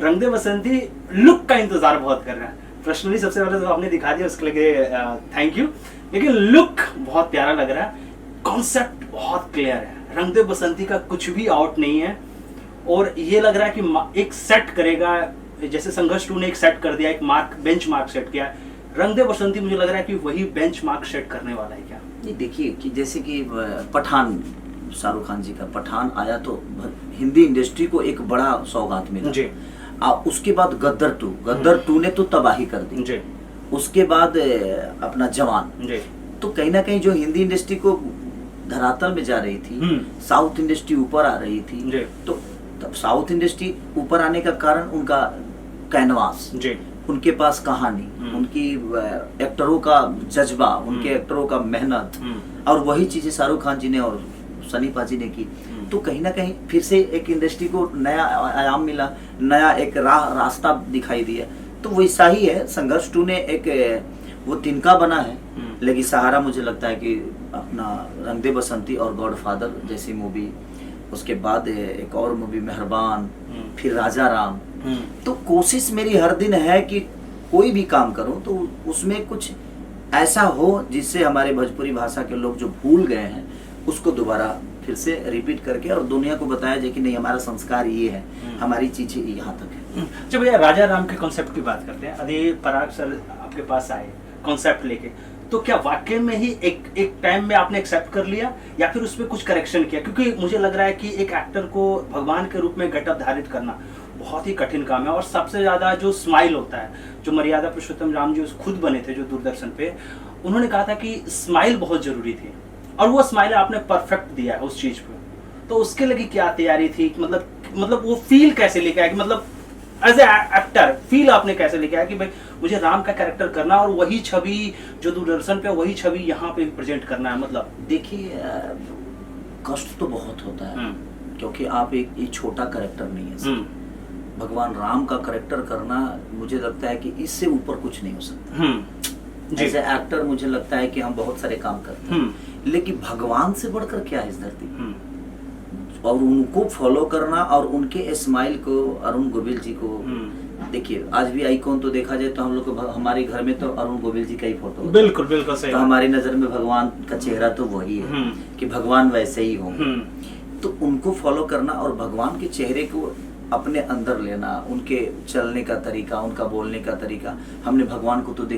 रंग दे बसंती लुक का इंतजार बहुत कर रहे हैं। पर्सनली सबसे पहले तो आपने दिखा दिया, उसके लिए थैंक यू। लेकिन लुक बहुत प्यारा लग रहा है, कॉन्सेप्ट बहुत क्लियर है, रंग दे बसंती का कुछ भी आउट नहीं है। और ये लग रहा है कि एक सेट करेगा, जैसे संघर्ष 2 ने एक सेट कर दिया, एक बेंच मार्क सेट किया, रंग दे बसंती मुझे लग रहा है कि वही बेंच मार्क सेट करने वाला है क्या? नहीं, देखिए कि जैसे कि पठान, शाहरुख खान जी का पठान आया तो हिंदी इंडस्ट्री को एक बड़ा सौगात मिला जी। उसके बाद गद्दर 2 ने तो तबाही कर दी जी। उसके बाद अपना जवान जी। तो कहीं ना कहीं जो हिंदी इंडस्ट्री को धरातल में जा रही थी, साउथ इंडस्ट्री ऊपर आ रही थी जी। तो तब साउथ इंडस्ट्री ऊपर आने का कारण उनका कैनवास जी, उनके पास कहानी, उनकी एक्टरों का जज्बा, उनके एक्टरों का मेहनत, और वही चीजें शाहरुख खान जी ने और सनी पाजी ने की। तो कहीं ना कहीं फिर से एक इंडस्ट्री को नया आयाम मिला, नया एक रास्ता दिखाई दिया। तो वैसा ही है, संघर्ष 2 ने एक वो तिनका बना है, लेकिन सहारा मुझे लगता है कि अपना रंग दे बसंती और गॉडफादर जैसी मूवी, उसके बाद एक और मूवी मेहरबान, फिर राजा राम। तो कोशिश मेरी हर दिन है कि कोई भी काम करूं तो उसमें कुछ ऐसा हो जिससे हमारे भोजपुरी भाषा के लोग जो भूल गए हैं उसको दोबारा फिर से रिपीट करके और दुनिया को बताया जाए कि नहीं, हमारा संस्कार ये है, हमारी चीजें यहाँ तक है। जब भैया राजा राम के कॉन्सेप्ट की बात करते हैं, अभी पराग सर आपके पास आए कॉन्सेप्ट लेके, तो क्या वाकई में ही एक टाइम में आपने एक्सेप्ट कर लिया या फिर उसमें कुछ करेक्शन किया? क्योंकि मुझे लग रहा है कि एक एक्टर को भगवान के रूप में गेटअप धारित करना बहुत ही कठिन काम है। और सबसे ज्यादा जो स्माइल होता है, जो मर्यादा पुरुषोत्तम राम जी खुद बने थे जो दूरदर्शन पे, उन्होंने कहा था कि स्माइल बहुत जरूरी थी, और वो स्माइल आपने परफेक्ट दिया है उस चीज पे। तो उसके लगी क्या तैयारी थी, मतलब वो फील कैसे लेके आया कि मतलब एज ए एक्टर फील आपने कैसे लेके आया कि भाई मुझे राम का कैरेक्टर करना और वही छवि जो दूरदर्शन पे, वही छवि यहाँ पे प्रेजेंट करना है? मतलब देखिए, कष्ट तो बहुत होता है, क्योंकि आप एक छोटा कैरेक्टर नहीं है। भगवान राम का कैरेक्टर करना मुझे लगता है कि इससे ऊपर कुछ नहीं हो सकता। एज ए एक्टर मुझे लगता है कि हम बहुत सारे काम करते हैं, लेकिन भगवान से बढ़कर क्या है इस धरती में, और उनको फॉलो करना और उनके स्माइल को, अरुण गोविल जी को देखिए, आज भी आइकॉन तो देखा जाए तो हम लोग को हमारे घर में तो अरुण गोविल जी का ही फोटो है। बिल्कुल बिल्कुल सही। तो हमारी नजर में भगवान का चेहरा तो वही है कि भगवान वैसे ही होंगे। तो उनको फॉलो करना और भगवान के चेहरे को अपने अंदर लेना, उनके चलने का तरीका, उनका बोलने का तरीका, हमने भगवान को तो देखा